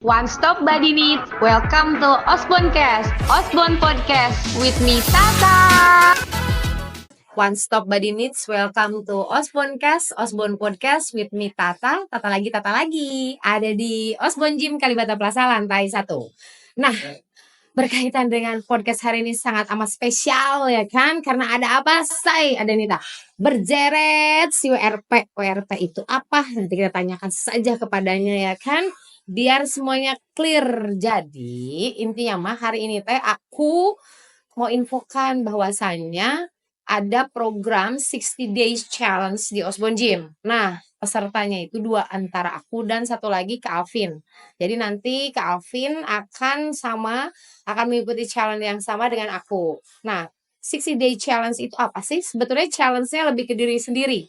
One Stop Body Needs, welcome to Osborncast, Osborn Podcast with me Tata. One Stop Body Needs, welcome to Osborncast, Osborn Podcast with me Tata lagi. Ada di Osborn Gym Kalibata Plaza lantai 1. Nah, berkaitan dengan podcast hari ini sangat amat spesial ya kan? Karena ada apa? Ada Nita berjeret si WRP. WRP itu apa? Nanti kita tanyakan saja kepadanya ya kan? Biar semuanya clear. Jadi intinya mah hari ini aku mau infokan bahwasannya ada program 60 Days Challenge di Osborn Gym. Nah, pesertanya itu 2 antara aku dan satu lagi Kak Alvin. Jadi nanti Kak Alvin akan mengikuti challenge yang sama dengan aku. Nah, 60 Day Challenge itu apa sih? Sebetulnya challenge-nya lebih ke diri sendiri.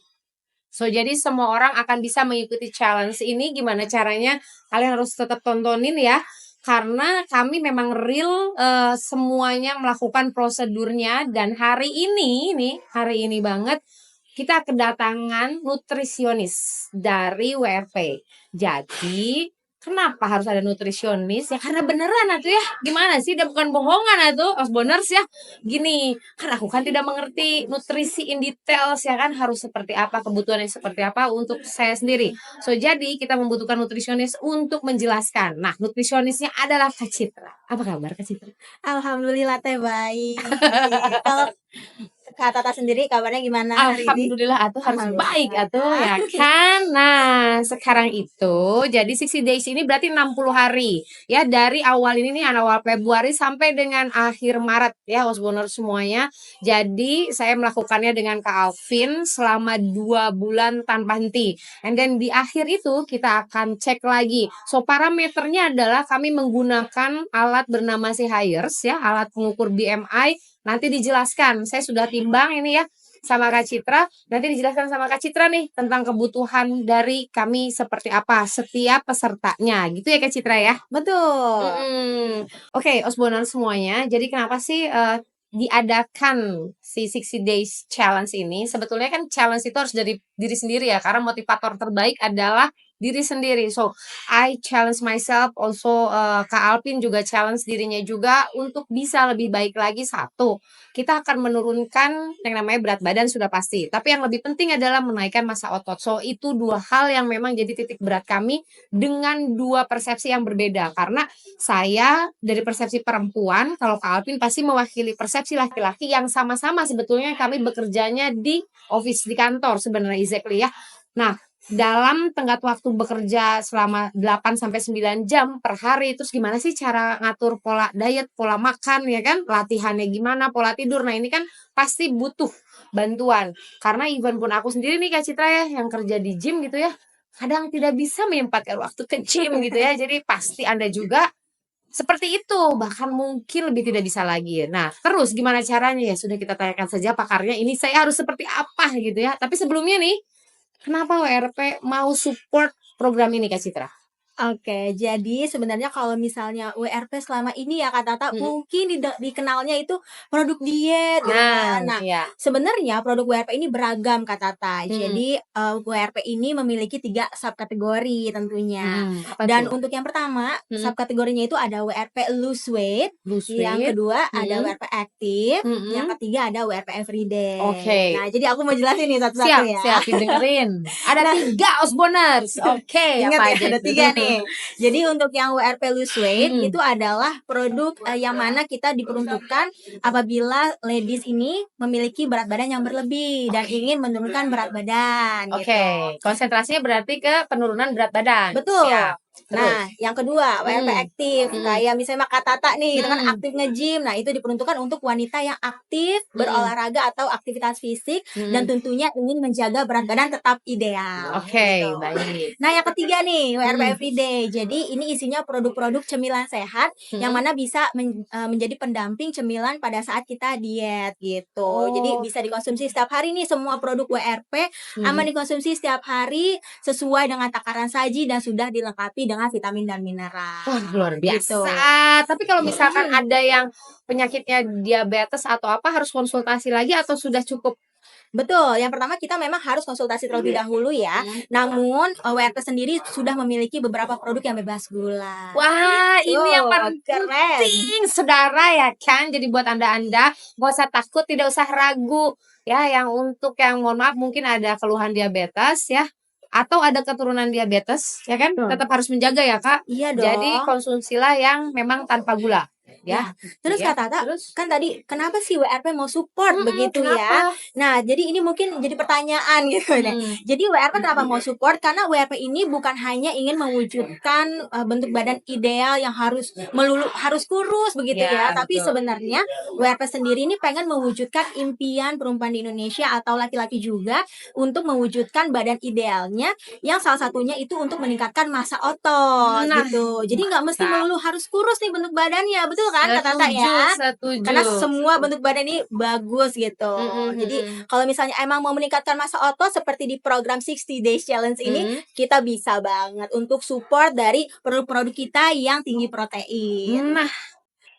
Jadi semua orang akan bisa mengikuti challenge ini. Gimana caranya? Kalian harus tetap tontonin ya. Karena kami memang real semuanya melakukan prosedurnya. Dan hari ini banget kita kedatangan nutrisionis dari WRP. Jadi kenapa harus ada nutrisionis? Ya karena beneran atuh ya. Gimana sih? Dia bukan bohongan atuh, Osborners ya. Gini, kan aku kan tidak mengerti nutrisi in details ya kan, harus seperti apa, kebutuhannya seperti apa untuk saya sendiri. Jadi kita membutuhkan nutrisionis untuk menjelaskan. Nah, nutrisionisnya adalah Kak Citra. Apa kabar Kak Citra? Alhamdulillah teh baik. Kalau Kak Tata sendiri kabarnya gimana hari ini? Alhamdulillah atuh harus baik atuh ya kan. Nah, sekarang itu jadi 60 days ini berarti 60 hari ya, dari awal ini nih awal Februari sampai dengan akhir Maret ya Osborner semuanya. Jadi saya melakukannya dengan Kak Alvin selama 2 bulan tanpa henti. And then di akhir itu kita akan cek lagi. So parameternya adalah kami menggunakan alat bernama Hires ya, alat pengukur BMI. Nanti dijelaskan, saya sudah timbang ini ya sama Kak Citra. Nanti dijelaskan sama Kak Citra nih tentang kebutuhan dari kami seperti apa setiap pesertanya. Gitu ya Kak Citra ya? Betul. Oke, Osborner semuanya. Jadi kenapa sih diadakan si 60 Days Challenge ini? Sebetulnya kan challenge itu harus dari diri sendiri ya. Karena motivator terbaik adalah diri sendiri. So, I challenge myself, also Kak Alvin juga challenge dirinya juga untuk bisa lebih baik lagi. Satu, kita akan menurunkan yang namanya berat badan sudah pasti. Tapi yang lebih penting adalah menaikkan massa otot. So, itu 2 hal yang memang jadi titik berat kami dengan 2 persepsi yang berbeda. Karena saya dari persepsi perempuan, kalau Kak Alvin pasti mewakili persepsi laki-laki yang sama-sama sebetulnya kami bekerjanya di office, di kantor sebenarnya exactly ya. Nah, dalam tenggat waktu bekerja selama 8-9 jam per hari, terus gimana sih cara ngatur pola diet, pola makan ya kan, latihannya gimana, pola tidur. Nah ini kan pasti butuh bantuan. Karena even pun aku sendiri nih Kak Citra ya, yang kerja di gym gitu ya, kadang tidak bisa menyempatkan waktu ke gym gitu ya. Jadi pasti Anda juga seperti itu, bahkan mungkin lebih tidak bisa lagi. Nah, terus gimana caranya ya? Sudah kita tanyakan saja pakarnya, ini saya harus seperti apa gitu ya. Tapi sebelumnya nih, kenapa WRP mau support program ini Kak Citra? Oke, jadi sebenarnya kalau misalnya WRP selama ini ya Kak Tata, mungkin dikenalnya itu produk diet gitu kan. Nah, iya. sebenarnya produk WRP ini beragam Kak Tata. Jadi WRP ini memiliki 3 subkategori tentunya. Apa Dan tuh? untuk yang pertama, subkategorinya itu ada WRP lose weight, yang kedua ada WRP aktif, yang ketiga ada WRP everyday. Oke. Nah, jadi aku mau jelasin nih satu-satu ya. Siap, dengerin. Ada 3 Osborners. Oke, Ingat apa ya, aja ada itu? 3 nih. Jadi untuk yang WRP lose weight itu adalah produk yang mana kita diperuntukkan apabila ladies ini memiliki berat badan yang berlebih dan ingin menurunkan berat badan gitu. Oke, konsentrasinya berarti ke penurunan berat badan. Betul. Siap. Nah, yang kedua WRP aktif, kayak misalnya Kak Tata nih, itu kan aktif nge-gym. Nah, itu diperuntukkan untuk wanita yang aktif berolahraga atau aktivitas fisik dan tentunya ingin menjaga berat badan tetap ideal. Oke, gitu. baik. Nah, yang ketiga nih, WRP everyday. Jadi ini isinya produk-produk cemilan sehat yang mana bisa menjadi pendamping cemilan pada saat kita diet gitu. Jadi bisa dikonsumsi setiap hari nih, semua produk WRP aman dikonsumsi setiap hari sesuai dengan takaran saji dan sudah dilengkapi dengan vitamin dan mineral. Wah, luar biasa. Gitu. Tapi kalau misalkan ada yang penyakitnya diabetes atau apa, harus konsultasi lagi atau sudah cukup Betul, yang pertama kita memang harus konsultasi terlebih dahulu ya. Namun WRP sendiri sudah memiliki beberapa produk yang bebas gula. Wah, ini yang paling keren. penting, saudara ya kan. Jadi buat Anda nggak usah takut, tidak usah ragu ya. Yang untuk yang mohon maaf mungkin ada keluhan diabetes ya, atau ada keturunan diabetes ya kan, Betul. tetap harus menjaga ya Kak. Iya dong. Jadi konsumsilah yang memang tanpa gula ya. Terus Ya, Kak Tata, terus kan tadi kenapa sih WRP mau support begitu ya? kenapa? Nah, jadi ini mungkin jadi pertanyaan gitu deh. Jadi WRP kenapa mau support? Karena WRP ini bukan hanya ingin mewujudkan bentuk badan ideal yang harus harus kurus begitu Ya, ya, tapi betul. sebenarnya WRP sendiri ini pengen mewujudkan impian perempuan di Indonesia atau laki-laki juga untuk mewujudkan badan idealnya yang salah satunya itu untuk meningkatkan massa otot Nah, gitu. Jadi nggak mesti mantap. melulu harus kurus nih bentuk badannya, betul kan Kak Tata Setuju, ya? setuju. Karena semua bentuk badan ini bagus gitu. Jadi kalau misalnya emang mau meningkatkan massa otot seperti di program 60 Days Challenge ini, kita bisa banget untuk support dari produk-produk kita yang tinggi protein. Nah,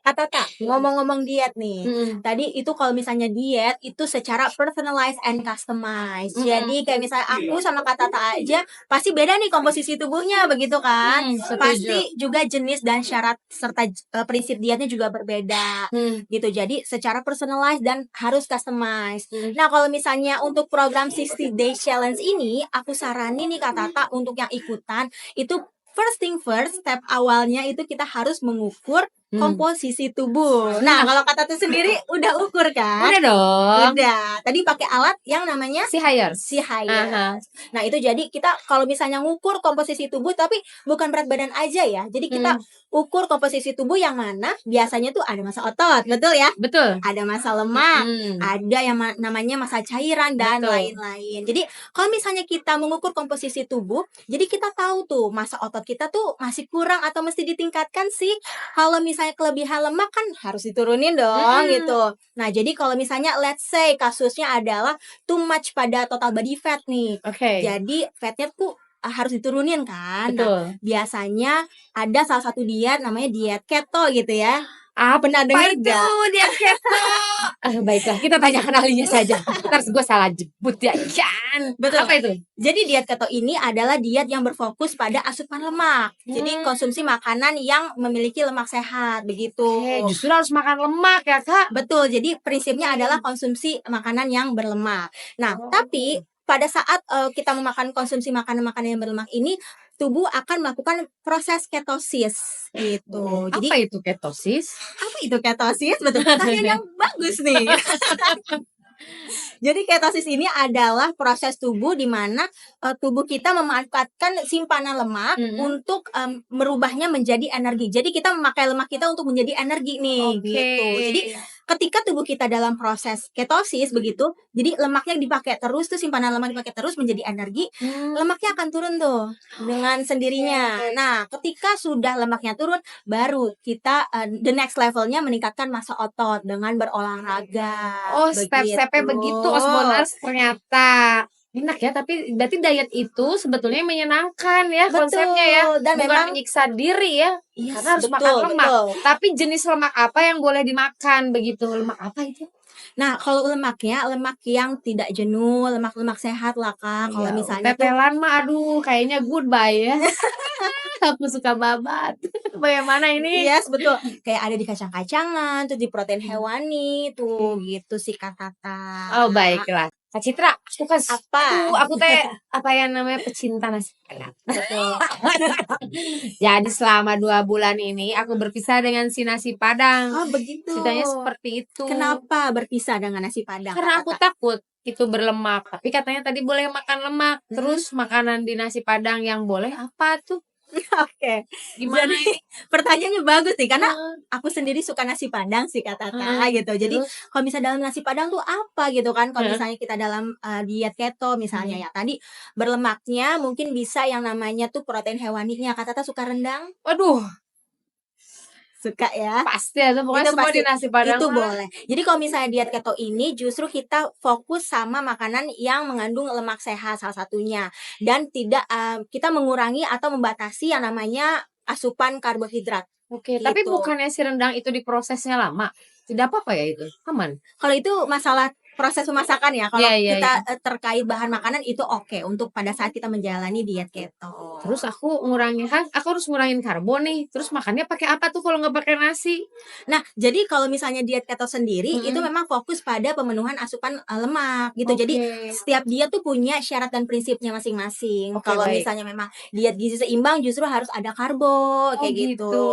Atau Kak, ngomong-ngomong diet nih. Tadi itu kalau misalnya diet itu secara personalized and customized. Jadi kayak misalnya aku sama Kak Tata aja pasti beda nih komposisi tubuhnya begitu kan? setuju. Pasti juga jenis dan syarat serta prinsip dietnya juga berbeda gitu. Jadi secara personalized dan harus customized. Nah, kalau misalnya untuk program 60 Days Challenge ini, aku saranin nih Kak Tata untuk yang ikutan itu first thing first, step awalnya itu kita harus mengukur komposisi tubuh. Nah, kalau Kak Tata sendiri udah ukur kan? Udah dong. Udah. Tadi pakai alat yang namanya Si Hires. si Hires. Nah, itu jadi kita kalau misalnya ngukur komposisi tubuh tapi bukan berat badan aja ya. Jadi kita ukur komposisi tubuh yang mana biasanya tuh ada massa otot, betul ya? Betul. Ada massa lemak, ada yang namanya massa cairan dan Betul. lain-lain. Jadi kalau misalnya kita mengukur komposisi tubuh, jadi kita tahu tuh massa otot kita tuh masih kurang atau mesti ditingkatkan sih. Kalau misalnya kelebihan lemak kan harus diturunin dong gitu. Nah, jadi kalau misalnya let's say kasusnya adalah too much pada total body fat nih. Oke. Jadi fatnya tuh harus diturunin kan. Nah, Betul. biasanya ada salah satu diet namanya diet keto gitu ya. Pernah dengar itu nggak? dia keto? Baiklah, kita tanyakan ahlinya saja. Terus gue salah jemput ya kan. Betul. Apa itu? Jadi diet keto ini adalah diet yang berfokus pada asupan lemak. Jadi konsumsi makanan yang memiliki lemak sehat begitu. Justru harus makan lemak ya Kak. Betul. Jadi prinsipnya adalah konsumsi makanan yang berlemak. Nah, tapi pada saat kita memakan konsumsi makanan-makanan yang berlemak ini, tubuh akan melakukan proses ketosis gitu. Jadi Apa itu ketosis? apa itu ketosis? Betul. Pertanyaan yang bagus nih. Jadi ketosis ini adalah proses tubuh di mana tubuh kita memanfaatkan simpanan lemak untuk merubahnya menjadi energi. Jadi kita memakai lemak kita untuk menjadi energi nih gitu. Jadi ketika tubuh kita dalam proses ketosis begitu, jadi lemaknya dipakai terus tuh simpanan lemak dipakai terus menjadi energi, lemaknya akan turun tuh dengan sendirinya. Nah, ketika sudah lemaknya turun, baru kita the next levelnya meningkatkan massa otot dengan berolahraga. Step-stepnya begitu Osboners ternyata. Enak ya, tapi berarti diet itu sebetulnya menyenangkan ya. Betul. Konsepnya ya. Dan bukan memang menyiksa diri ya. Yes, Karena harus makan lemak. Tapi jenis lemak apa yang boleh dimakan begitu? Lemak apa itu? Nah, kalau lemaknya, lemak yang tidak jenuh, lemak-lemak sehat lah Kak. Kalau misalnya tetelan mah aduh kayaknya goodbye ya. Aku suka babat. Bagaimana ini? Yes, betul. Kayak ada di kacang-kacangan, tuh di protein hewani, tuh gitu sih Kak Tata. Oh, baiklah. Kak Citra, aku kan aku teh apa yang namanya pecinta nasi padang. Betul. Jadi selama 2 bulan ini aku berpisah dengan si nasi padang. Oh, begitu. Ceritanya seperti itu. Kenapa berpisah dengan nasi padang? Karena aku takut itu berlemak. Tapi katanya tadi boleh makan lemak. Terus makanan di nasi padang yang boleh apa tuh? Oke. Gimana? Jadi pertanyaannya bagus nih karena aku sendiri suka nasi padang sih Kak Tata gitu. Jadi kalau misalnya dalam nasi padang tuh apa gitu kan? Kalau misalnya kita dalam diet keto misalnya ya tadi berlemaknya mungkin bisa yang namanya tuh protein hewaninya. Kak Tata suka rendang? Waduh, suka ya. pasti ada pokoknya Itu semua pasti. di nasi padang. Itu boleh. Jadi kalau misalnya diet keto ini justru kita fokus sama makanan yang mengandung lemak sehat salah satunya dan tidak kita mengurangi atau membatasi yang namanya asupan karbohidrat. Oke, Gitu. tapi bukannya si rendang itu diprosesnya lama? Tidak apa-apa ya itu? Aman? Kalau itu masalah proses pemasakan ya. Kalau Iya, iya, kita iya. terkait bahan makanan itu oke untuk pada saat kita menjalani diet keto. Terus aku aku harus ngurangin karbo nih. Terus makannya pakai apa tuh kalau nggak pakai nasi? Nah, jadi kalau misalnya diet keto sendiri itu Mm-mm. memang fokus pada pemenuhan asupan lemak gitu. Jadi Oke. setiap diet tuh punya syarat dan prinsipnya masing-masing. Oke, Kalau baik. misalnya memang diet gizi seimbang justru harus ada karbo Oh kayak gitu. gitu.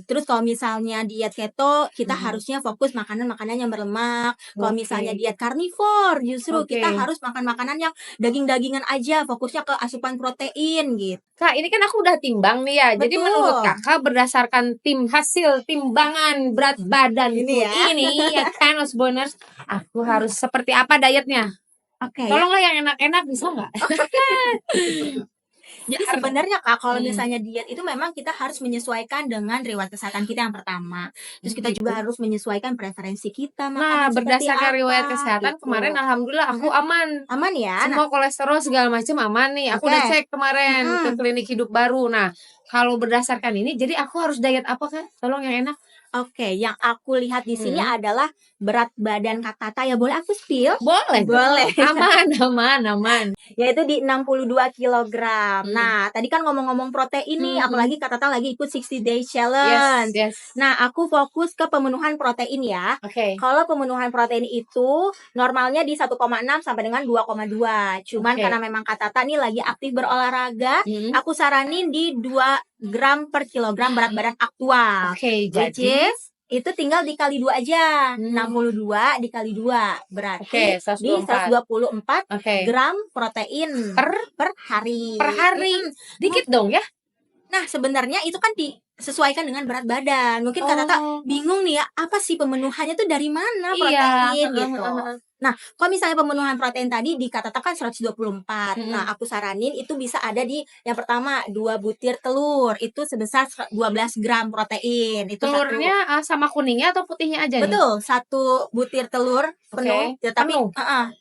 Terus kalau misalnya diet keto kita Mhm. harusnya fokus makanan-makanan yang berlemak. Kalau misalnya Oke. diet karnivor justru kita Oke. harus makan makanan yang daging-dagingan aja, fokusnya ke asupan protein gitu. Kak, ini kan aku udah timbang nih ya. Jadi menurut Betul. Kakak berdasarkan hasil timbangan berat badanku Ini ya. ini ya kan Osboners, aku harus seperti apa dietnya? Oke ya. Tolonglah yang enak-enak bisa nggak? Jadi sebenarnya Kak, kalau Hmm. misalnya diet itu memang kita harus menyesuaikan dengan riwayat kesehatan kita yang pertama. Terus kita juga harus menyesuaikan preferensi kita Nah, makanan seperti berdasarkan riwayat apa kesehatan gitu. kemarin alhamdulillah aku aman. Aman ya? Nah, Semua kolesterol segala macam aman nih. Aku udah oke. cek kemarin ke klinik hidup baru. Nah, kalau berdasarkan ini jadi aku harus diet apa Kak? Tolong yang enak. Oke, yang aku lihat di sini Mm-mm. adalah berat badan Kak Tata ya, boleh aku spill? Boleh dong. Boleh. Aman. Yaitu di 62 kilogram. Hmm. Nah, tadi kan ngomong-ngomong protein nih, apalagi Kak Tata lagi ikut 60 day Yes, challenge. yes. Nah, aku fokus ke pemenuhan protein ya. Oke. Kalau pemenuhan protein itu normalnya di 1,6 sampai dengan 2,2. Cuman Oke. karena memang Kak Tata nih lagi aktif berolahraga, Hmm. aku saranin di 2 gram per kilogram berat badan aktual. Oke, Which jadi is itu tinggal dikali 2 aja. Hmm. 62 dikali 2 berarti Oke, 124. di 124 Oke. gram protein Per hari. hari. Dikit dong ya? Nah, sebenarnya itu kan disesuaikan dengan berat badan. Mungkin Kak Tata bingung nih ya, apa sih pemenuhannya tuh dari mana protein gitu. Nah, kalau misalnya pemenuhan protein tadi di Kak Tata kan 124. Nah, aku saranin itu bisa ada di yang pertama 2 butir telur. Itu sebesar 12 gram protein. Itu Telurnya sama kuningnya atau putihnya aja nih? betul, 1 butir telur penuh. Oke, Ya, tapi penuh.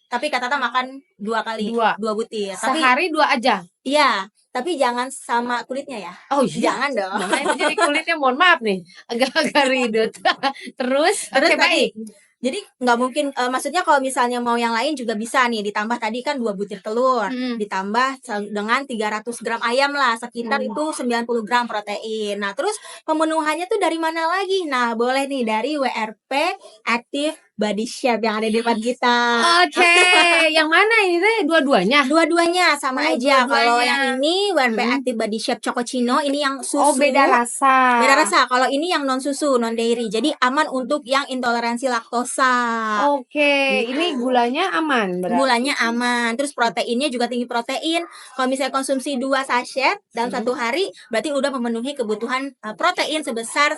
tapi Kak Tata makan 2 kali, 2 butir. Tapi Sehari 2 aja. iya, tapi jangan sama kulitnya ya. Oh iya. Jangan dong. Makanya itu jadi kulitnya mohon maaf nih, agak-agak ridut. Terus Terus oke, tadi baik. jadi nggak mungkin maksudnya kalau misalnya mau yang lain juga bisa nih ditambah tadi kan 2 butir telur, ditambah dengan 300 gram ayam lah, sekitar itu 90 gram protein. Nah, terus pemenuhannya tuh dari mana lagi? Nah, boleh nih dari WRP Active Body Shape yang ada di depan kita. Oke, yang mana ini teh? Dua-duanya? Dua-duanya sama aja. dua-duanya. Kalau yang ini WRP Active Body Shape Chococino, ini yang susu. Oh, beda rasa. Beda rasa. Kalau ini yang non susu, non dairy. Jadi aman untuk yang intoleransi laktosa. Oke, ini gulanya aman berarti. Gulanya aman. Terus proteinnya juga tinggi protein. Kalau misalnya konsumsi 2 sachet dalam 1 hari, berarti udah memenuhi kebutuhan protein sebesar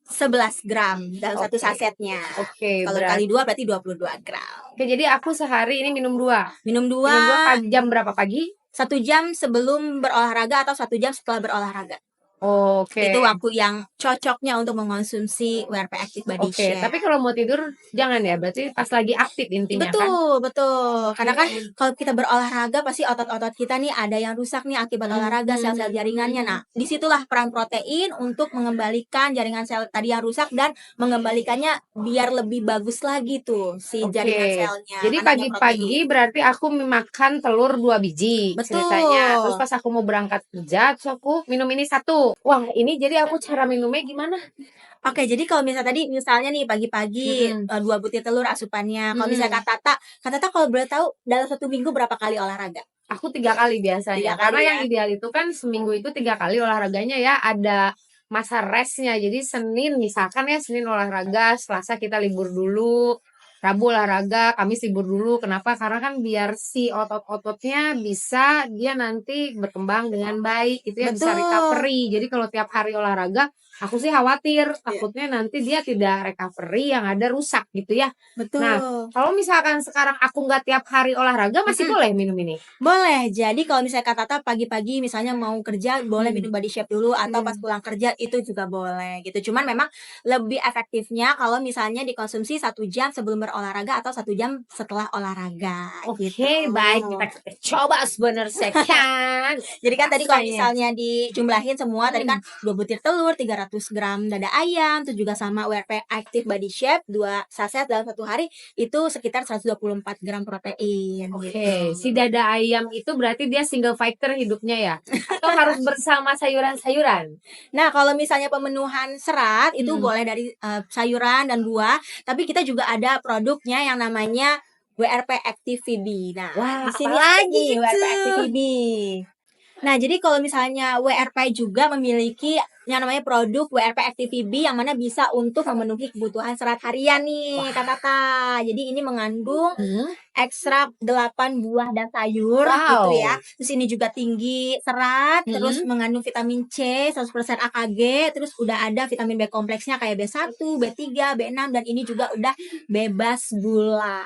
11 gram dalam 1 sasetnya. Oke, Kalau berarti. kali 2 berarti 22 gram. Oke, jadi aku sehari ini minum 2. Minum 2 jam berapa pagi? 1 jam sebelum berolahraga atau 1 jam setelah berolahraga. Oke. Itu waktu yang cocoknya untuk mengonsumsi WRP Active Body Oke, Shape. tapi kalau mau tidur jangan ya, berarti pas lagi aktif intinya kan? Betul. Karena kan kalau kita berolahraga pasti otot-otot kita nih ada yang rusak nih akibat olahraga, sel-sel jaringannya. Nah, disitulah peran protein untuk mengembalikan jaringan sel tadi yang rusak dan mengembalikannya biar lebih bagus lagi tuh si jaringan selnya. Jadi Karena ada pagi-pagi berarti aku makan telur 2 biji Betul. ceritanya. Terus pas aku mau berangkat kerja, terus aku minum ini 1. Wah, ini jadi aku cara minumnya gimana? Oke, jadi kalau misalnya nih pagi-pagi 2 butir telur asupannya. Kalau misalnya Kak Tata kalau boleh tahu dalam 1 minggu berapa kali olahraga? Aku 3 kali biasanya. 3 kali Karena ya? yang ideal itu kan seminggu itu 3 kali olahraganya ya. Ada masa restnya. Jadi Senin misalkan ya, Senin olahraga, Selasa kita libur dulu, Rabu olahraga, Kamis libur dulu. Kenapa? Karena kan biar si otot-ototnya bisa dia nanti berkembang dengan baik. Itu ya bisa recovery. Jadi kalau tiap hari olahraga, aku sih khawatir takutnya nanti dia tidak recovery, yang ada rusak gitu ya. Betul. Nah, kalau misalkan sekarang aku nggak tiap hari olahraga, masih boleh minum ini? Boleh. Jadi kalau misalnya Kak Tata pagi-pagi misalnya mau kerja, boleh minum Body Shape dulu atau pas pulang kerja itu juga boleh gitu. Cuman memang lebih efektifnya kalau misalnya dikonsumsi 1 jam sebelum berolahraga atau 1 jam setelah olahraga. Oke, gitu. baik kita coba sebenarnya kan. Jadi kan tadi kalau Rasanya. misalnya dijumlahin semua tadi kan 2 butir telur, 300 gram dada ayam, terus juga sama WRP Active Body Shape 2 saset dalam 1 hari itu sekitar 124 gram protein. Oke, gitu. si dada ayam itu berarti dia single fighter hidupnya ya? Atau harus bersama sayuran-sayuran? Nah, kalau misalnya pemenuhan serat itu boleh dari sayuran dan buah, tapi kita juga ada produknya yang namanya WRP Active VB. Nah, Wah, di sini apalagi ada nih itu? WRP Active VB. Nah, jadi kalau misalnya WRP juga memiliki yang namanya produk WRP Active VB yang mana bisa untuk memenuhi kebutuhan serat harian nih, Kak Tata. Jadi ini mengandung ekstrak 8 buah dan sayur gitu ya. Terus ini juga tinggi serat, terus mengandung vitamin C 100% AKG, terus udah ada vitamin B kompleksnya kayak B1, B3, B6 dan ini juga udah bebas gula.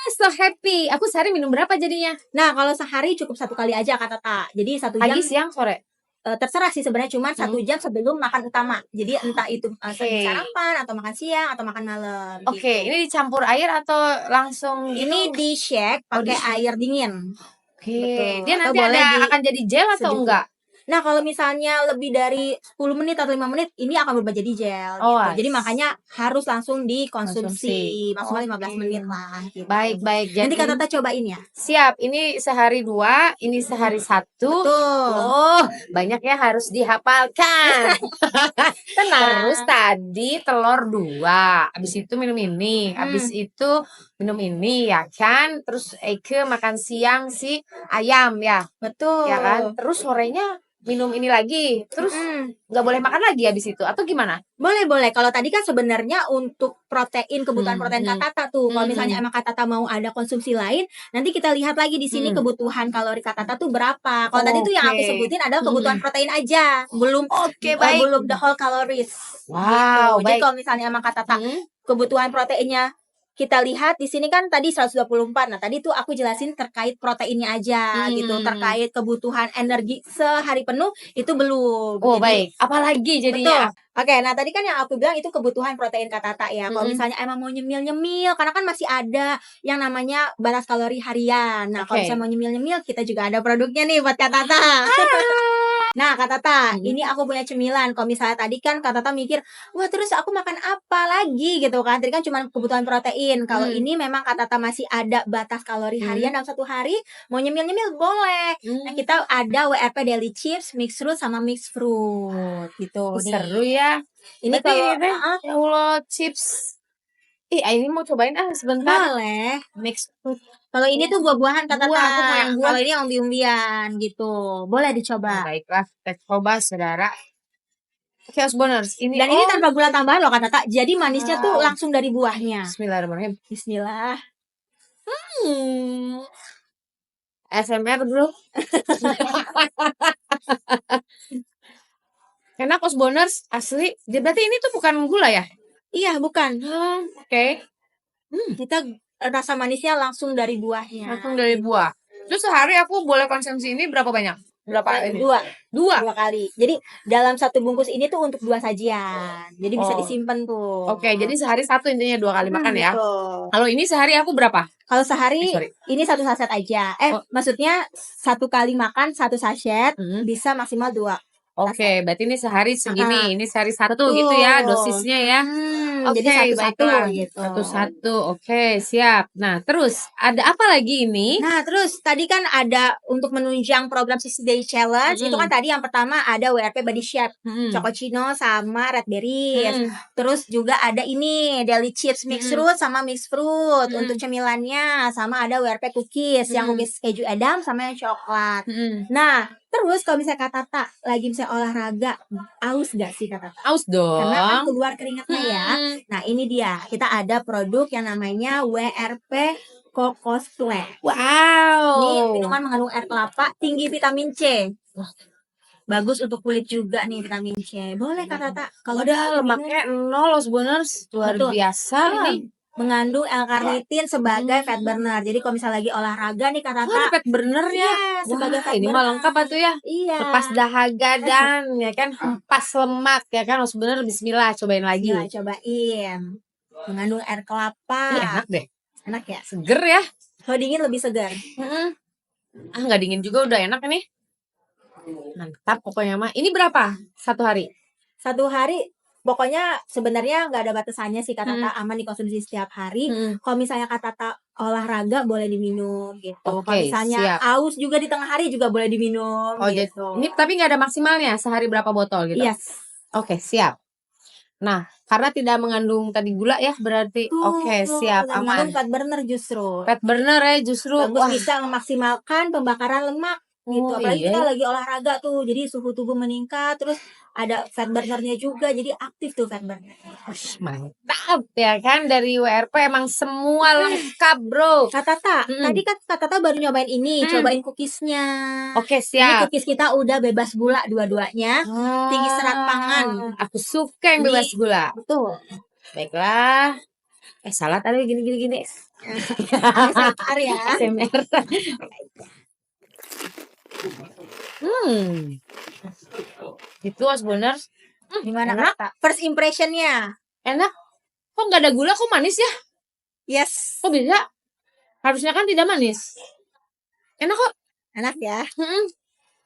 So happy. Aku sehari minum berapa jadinya? Nah, kalau sehari cukup 1 kali aja Kak Tata. Jadi 1 jam Pagi, siang, sore? terserah sih sebenarnya cuman 1 jam sebelum makan utama. Jadi entah itu Oke. sarapan atau makan siang atau makan malam. Oke, gitu. ini dicampur air atau langsung gitu? Ini di shake Oh, pakai air dingin. Oke, Betul. dia Atau nanti boleh akan jadi gel atau sedikit. enggak? Nah, kalau misalnya lebih dari 10 menit atau 5 menit ini akan berubah jadi gel Oh, gitu. Jadi makanya harus langsung dikonsumsi Konsumsi. maksimal 15 Oke. menit lah gitu. Baik. Nanti Kak Jadi Tata cobain ya. siap. Ini sehari 2, ini sehari 1. Betul. Oh, banyak ya harus dihafalkan. Tenang. Terus tadi telur 2, habis itu minum ini, habis itu minum ini ya kan. Terus Eike makan siang si ayam ya, Betul. ya kan. Terus sorenya minum ini lagi, terus nggak boleh makan lagi habis itu atau gimana? Boleh. Kalau tadi kan sebenarnya untuk protein, kebutuhan protein Kak Tata tuh. Kalau misalnya emang Kak Tata mau ada konsumsi lain, nanti kita lihat lagi di sini kebutuhan kalori Kak Tata tuh berapa. Kalau tadi tuh yang aku Oke. sebutin adalah kebutuhan protein aja, belum Oke, baik. belum the whole calories. Wow, gitu. Jadi baik. kalau misalnya emang Kak Tata kebutuhan proteinnya kita lihat di sini kan tadi 124. Nah, tadi tuh aku jelasin terkait proteinnya aja gitu, terkait kebutuhan energi sehari penuh itu belum. Oh, Jadi, baik. Apalagi jadinya? betul. Oke, nah tadi kan yang aku bilang itu kebutuhan protein Kak Tata ya. Kalau misalnya emang mau nyemil-nyemil, karena kan masih ada yang namanya batas kalori harian. Nah, kalau Oke. misalnya mau nyemil-nyemil, kita juga ada produknya nih buat Kak Tata. Nah, Kak Tata, ini aku punya cemilan. Kalau misalnya tadi kan Kak Tata mikir, wah terus aku makan apa lagi gitu kan. Tadi kan cuma kebutuhan protein. Kalau ini memang Kak Tata masih ada batas kalori harian dalam 1 hari, mau nyemil-nyemil boleh. Nah, kita ada WRP Daily Chips, Mixed Fruit sama Mixed Fruit gitu. Nih. Seru ya. Ini Berarti kalau ini ya Allah, chips. Ih, ini mau cobain sebentar. boleh. Mix fruit. Kalau ini tuh buah-buahan Kak Tata. Buah, aku mau yang buah. Kalau ini umbi-umbian gitu. Boleh dicoba. Baiklah, kita coba saudara. Oke, Osboners, ini Dan ini tanpa gula tambahan loh Kak Tata. Jadi manisnya tuh langsung dari buahnya. Bismillahirrahmanirrahim. Bismillah. ASMR dulu. Enak Osboners, asli. Berarti ini tuh bukan gula ya? Iya, bukan. Oke. Kita rasa manisnya langsung dari buahnya. Langsung dari buah. Terus sehari aku boleh konsumsi ini berapa banyak? Berapa ini? Dua kali. Jadi dalam 1 bungkus ini tuh untuk 2 sajian. Jadi bisa disimpan tuh. Oke, jadi sehari 1 intinya 2 kali makan ya. Betul. Kalau ini sehari aku berapa? Kalau sehari sorry. ini 1 saset aja. Maksudnya 1 kali makan 1 saset bisa maksimal 2. Oke, berarti ini sehari segini, ini sehari 1 gitu ya dosisnya ya. Oke, jadi satu-satu gitu. Satu-satu. Oke, siap. Nah, terus ada apa lagi ini? Nah, terus tadi kan ada untuk menunjang program 60 Day Challenge. Itu kan tadi yang pertama ada WRP Body Shape, Chococino sama Red Berries. Terus juga ada ini Daily Chips Mixed Fruit sama Mixed Fruit untuk cemilannya, sama ada WRP Cookies yang cookies keju edam sama yang coklat. Nah, terus kalau misalnya Kak Tata lagi misalnya olahraga, aus gak sih Kak Tata? Aus dong. Karena kan keluar keringatnya ya. Nah, ini dia. Kita ada produk yang namanya WRP Kokos Play. Wow. Ini minuman mengandung air kelapa, tinggi vitamin C. Bagus untuk kulit juga nih vitamin C. Boleh Kak Tata. Kalau udah lemaknya 0 Osboners, luar biasa ini. Mengandung L-carnitin sebagai fat burner. Jadi kalau misalnya lagi olahraga nih Kak Tata, fat burner ya. sebagai fat ini burner. mah lengkap tuh ya. Iya. Lepas dahaga dan ya kan hempas lemak ya kan Osboners. Bismillah, cobain lagi. Bismillah, cobain. mengandung air kelapa. Ini enak deh, Enak ya? seger ya. Kalau dingin lebih segar. Nggak dingin juga udah enak ini. Mantap pokoknya mah. Ini berapa satu hari? Satu hari pokoknya sebenarnya nggak ada batasannya sih, Kak Tata, aman dikonsumsi setiap hari. Kalau misalnya Kak Tata olahraga boleh diminum gitu. Kalau Oke, misalnya siap. aus juga di tengah hari juga boleh diminum Oh jadi gitu. ini tapi nggak ada maksimalnya sehari berapa botol gitu? Yes. Oke, siap. Nah, karena tidak mengandung tadi gula ya berarti. Oke, siap, Dan aman. mengandung fat burner justru. Fat burner ya justru. Bagus, Wah, bisa memaksimalkan pembakaran lemak gitu. oh Apalagi iya kita ya. lagi olahraga tuh, jadi suhu tubuh meningkat, terus ada fat burnernya juga, jadi aktif tuh fat burner. Wih, mantap ya kan dari WRP emang semua lengkap bro. Kak Tata, tadi kan Kak Tata baru nyobain ini, cobain cookiesnya. Oke, Ini siap. cookies kita udah bebas gula dua-duanya, tinggi serat pangan. Aku suka yang bebas gula. Betul. Baiklah. Salah tadi gini. ASMR ya. ASMR. Itu bener. Gimana Enak. Kak Tata? First impressionnya? Enak. Kok nggak ada gula? Kok manis ya? Yes. Kok bisa? Harusnya kan tidak manis. Enak kok. Enak ya.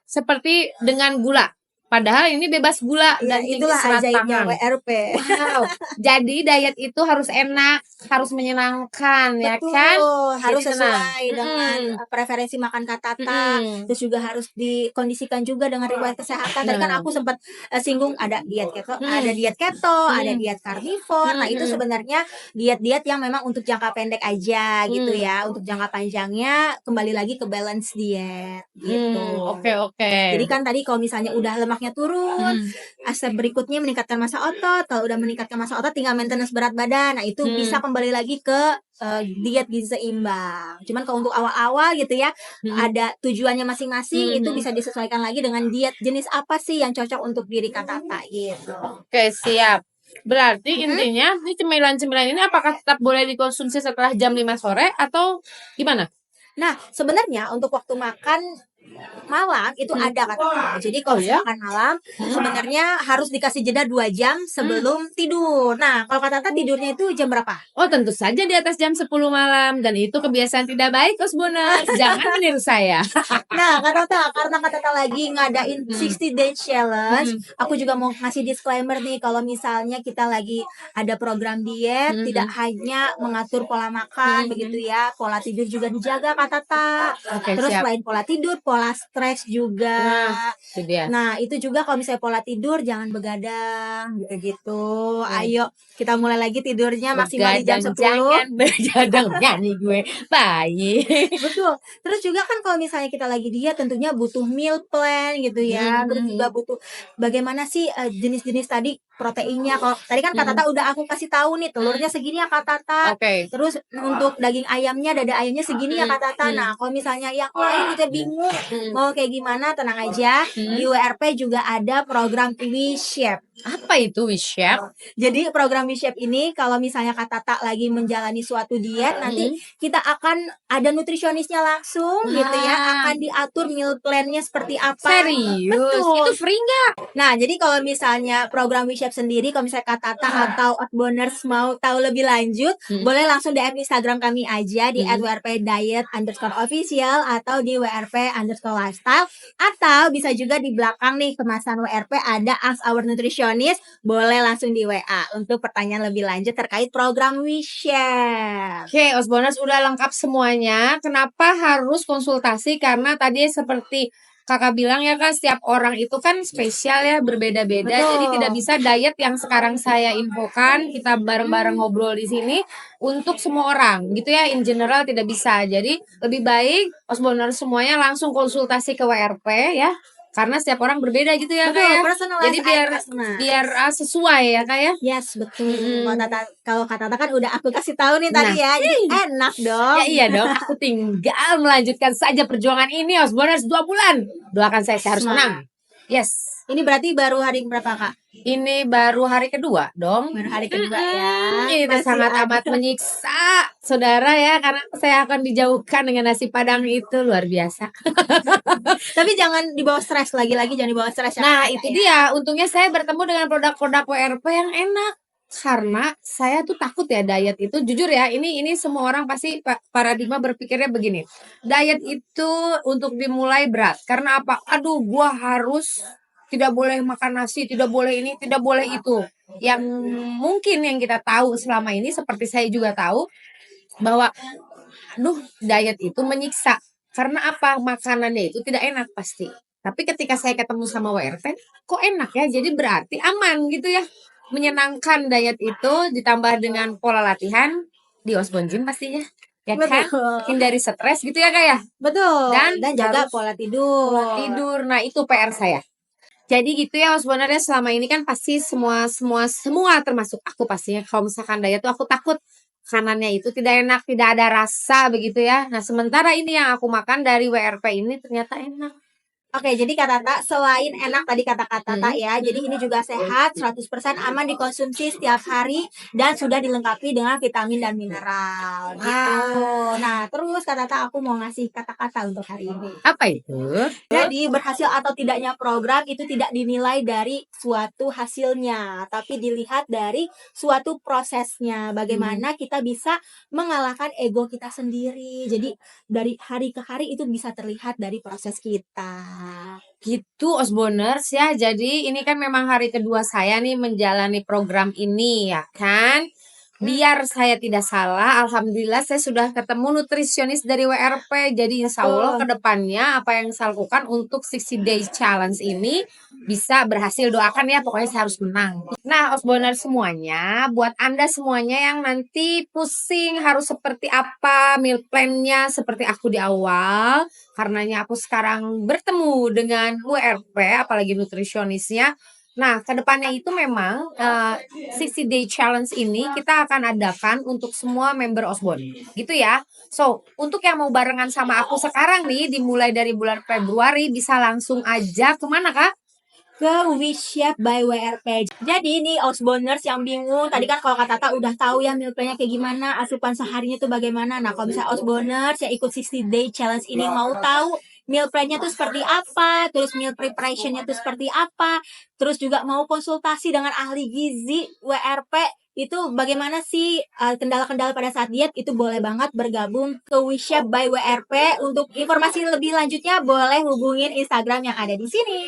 Seperti dengan gula. Padahal ini bebas gula Ya, dan tinggi itulah serat ajaibnya pangan. WRP. Wow. Jadi diet itu harus enak, harus menyenangkan, ya Betul, kan? harus Jadi tenang. sesuai dengan preferensi makan Kak Tata. Terus juga harus dikondisikan juga dengan riwayat kesehatan. Tadi kan aku sempat singgung ada diet keto, ada diet keto, ada diet karnivor. Nah, itu sebenarnya diet-diet yang memang untuk jangka pendek aja gitu ya. Untuk jangka panjangnya kembali lagi ke balance diet gitu. Oke. Jadi kan tadi kalau misalnya udah lemaknya turun, step berikutnya meningkatkan massa otot. Kalau udah meningkatkan massa otot, tinggal maintenance berat badan. Nah, itu bisa kembali lagi ke diet gizi seimbang. Cuman kalau untuk awal-awal gitu ya, ada tujuannya masing-masing. Itu bisa disesuaikan lagi dengan diet jenis apa sih yang cocok untuk diri Kak Tata gitu. Oke, siap. Berarti intinya ini cemilan-cemilan ini apakah tetap boleh dikonsumsi setelah jam 5 sore atau gimana? Nah, sebenarnya untuk waktu makan malam itu ada Kak Tata. Jadi kalau makan malam sebenarnya harus dikasih jeda 2 jam sebelum tidur. Nah, kalau Kak Tata tidurnya itu jam berapa? Oh, tentu saja di atas jam 10 malam. Dan itu kebiasaan tidak baik, Osboners. Jangan meniru saya. Nah, Kak Tata, karena Kak Tata lagi ngadain 60 Days Challenge, aku juga mau ngasih disclaimer nih, kalau misalnya kita lagi ada program diet, tidak hanya mengatur pola makan, begitu ya, pola tidur juga dijaga Kak Tata. Oke, Terus siap. selain pola tidur, pola stres juga. Itu dia. Nah, itu juga kalau misalnya pola tidur, jangan begadang, gitu-gitu. Ayo, kita mulai lagi tidurnya maksimal di jam 10. Jangan begadang, nyanyi gue. Baik. Betul. Terus juga kan kalau misalnya kita lagi diet tentunya butuh meal plan gitu ya. Terus juga butuh bagaimana sih jenis-jenis tadi proteinnya. Kalau tadi kan Kak Tata udah aku kasih tahu nih, telurnya segini ya Kak Tata. Oke. Terus untuk daging ayamnya, dada ayamnya segini ya Kak Tata. Nah, kalau misalnya yang lain kita bingung mau kayak gimana, tenang aja. Di WRP juga ada program WeShape. Apa itu WeShape? Jadi program WeShape ini kalau misalnya Kak Tata lagi menjalani suatu diet, nanti kita akan ada nutrisionisnya langsung gitu ya, akan diatur meal plan-nya seperti apa. Serius? Betul. Itu free nggak? Nah, jadi kalau misalnya program WeShape sendiri, kalau misalnya Kak Tata atau Outbounders mau tahu lebih lanjut, boleh langsung DM Instagram kami aja di @wrpdiet_official atau di wrp_lifestyle, atau bisa juga di belakang nih kemasan WRP ada Ask Our Nutritionist, boleh langsung di WA untuk pertanyaan lebih lanjut terkait program WeShape. Oke, Osboners udah lengkap semuanya. Kenapa harus konsultasi? Karena tadi seperti Kakak bilang ya kan, setiap orang itu kan spesial ya, berbeda-beda. Betul. Jadi tidak bisa diet yang sekarang saya infokan, kita bareng-bareng ngobrol di sini untuk semua orang gitu ya. In general tidak bisa. Jadi lebih baik Osboners semuanya langsung konsultasi ke WRP ya. Karena setiap orang berbeda gitu ya Kak Betul, ya. personalized Jadi biar sesuai ya Kak ya. Yes, betul. Kalau Kak Tata kan udah aku kasih tahu nih tadi ya. Jadi enak dong. Ya iya dong, aku tinggal melanjutkan saja perjuangan ini Osboners 2 bulan. Doakan saya harus menang. Yes. Ini berarti baru hari berapa Kak? Ini baru hari kedua dong. Baru hari kedua ya. Itu Masih sangat ada. amat menyiksa saudara ya, karena saya akan dijauhkan dengan nasi padang itu luar biasa. Tapi jangan dibawa stres, lagi-lagi jangan dibawa stres ya. Nah Kak, itu ya. dia, untungnya saya bertemu dengan produk-produk WRP yang enak. karena saya tuh takut ya diet itu, jujur ya, ini semua orang pasti paradigma berpikirnya begini. Diet itu untuk dimulai berat. Karena apa? Aduh, gua harus tidak boleh makan nasi, tidak boleh ini, tidak boleh itu. Yang mungkin yang kita tahu selama ini, seperti saya juga tahu bahwa aduh, diet itu menyiksa. Karena apa? Makanannya itu tidak enak pasti. Tapi ketika saya ketemu sama WRP, kok enak ya? Jadi berarti aman gitu ya. Menyenangkan diet itu ditambah dengan pola latihan di Osborne Gym pastinya. Ya kan? Betul. Hindari stres gitu ya Kak ya. Betul. Dan Dan jaga harus pola tidur. Pola tidur. Nah, itu PR saya. Jadi gitu ya sebenarnya selama ini kan pasti semua termasuk aku pastinya kalau misalkan diet tuh aku takut makanannya itu tidak enak, tidak ada rasa begitu ya. Nah, sementara ini yang aku makan dari WRP ini ternyata enak. Oke, jadi Kak Tata, selain enak tadi kata-kata Tata ya, jadi ini juga sehat, 100% aman dikonsumsi setiap hari, dan sudah dilengkapi dengan vitamin dan mineral, gitu. Nah, terus Kak Tata, aku mau ngasih kata-kata untuk hari ini. Apa itu? Jadi, berhasil atau tidaknya program itu tidak dinilai dari suatu hasilnya, tapi dilihat dari suatu prosesnya. Bagaimana kita bisa mengalahkan ego kita sendiri. Jadi, dari hari ke hari itu bisa terlihat dari proses kita. Gitu Osboners ya. Jadi ini kan memang hari kedua saya nih menjalani program ini ya kan. Biar saya tidak salah, alhamdulillah saya sudah ketemu nutrisionis dari WRP. Jadi insya Allah kedepannya apa yang saya lakukan untuk 60 Days Challenge ini bisa berhasil. Doakan ya, pokoknya saya harus menang. Nah Osboners semuanya, buat Anda semuanya yang nanti pusing harus seperti apa, meal plan-nya seperti aku di awal. Karenanya aku sekarang bertemu dengan WRP, apalagi nutrisionisnya. Nah, kedepannya itu memang 60 Day Challenge ini kita akan adakan untuk semua member Osborne. Gitu ya. So, untuk yang mau barengan sama aku sekarang nih, dimulai dari bulan Februari, bisa langsung aja kemana Kak? Ke WeChef by WRP. Jadi nih Osboners yang bingung, tadi kan kalau Kak Tata udah tahu ya meal plan-nya kayak gimana, asupan seharinya tuh bagaimana. Nah, kalau misalnya Osboners yang ikut 60 Day Challenge ini mau tahu meal plan-nya tuh seperti apa, terus meal preparation-nya tuh seperti apa, terus juga mau konsultasi dengan ahli gizi WRP, itu bagaimana sih kendala-kendala pada saat diet, itu boleh banget bergabung ke WeChef by WRP. Untuk informasi lebih lanjutnya boleh hubungin Instagram yang ada di sini.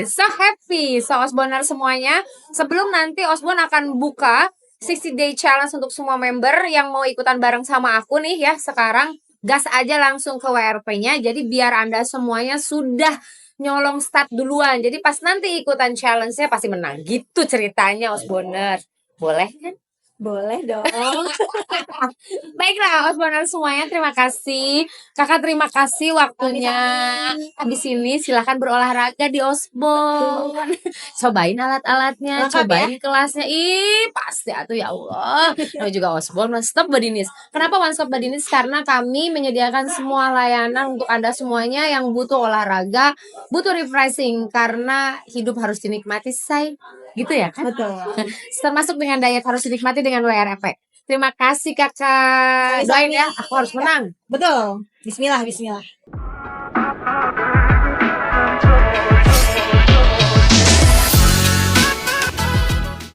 So happy. So Osborne semuanya, sebelum nanti Osborne akan buka 60 Day Challenge untuk semua member yang mau ikutan bareng sama aku nih ya, sekarang gas aja langsung ke WRP-nya. Jadi biar Anda semuanya sudah nyolong start duluan. Jadi pas nanti ikutan challenge-nya pasti menang. Gitu ceritanya Osborne. Boleh kan? Boleh dong. Baiklah Osborne semuanya, terima kasih. Kakak terima kasih waktunya. Habis ini silahkan berolahraga di Osborne. Cobain alat-alatnya, Lengkap cobain kelasnya. Ih, pasti atuh ya Allah. Kami juga Osborne One Stop Bodinis. Kenapa One Stop Bodinis? Karena kami menyediakan semua layanan untuk Anda semuanya yang butuh olahraga, butuh refreshing, karena hidup harus dinikmati, say. Gitu ya kan? Betul. Termasuk dengan diet harus dinikmati dengan WRP. Terima kasih kakak. Doain ya, aku harus menang. Betul. Bismillah, bismillah.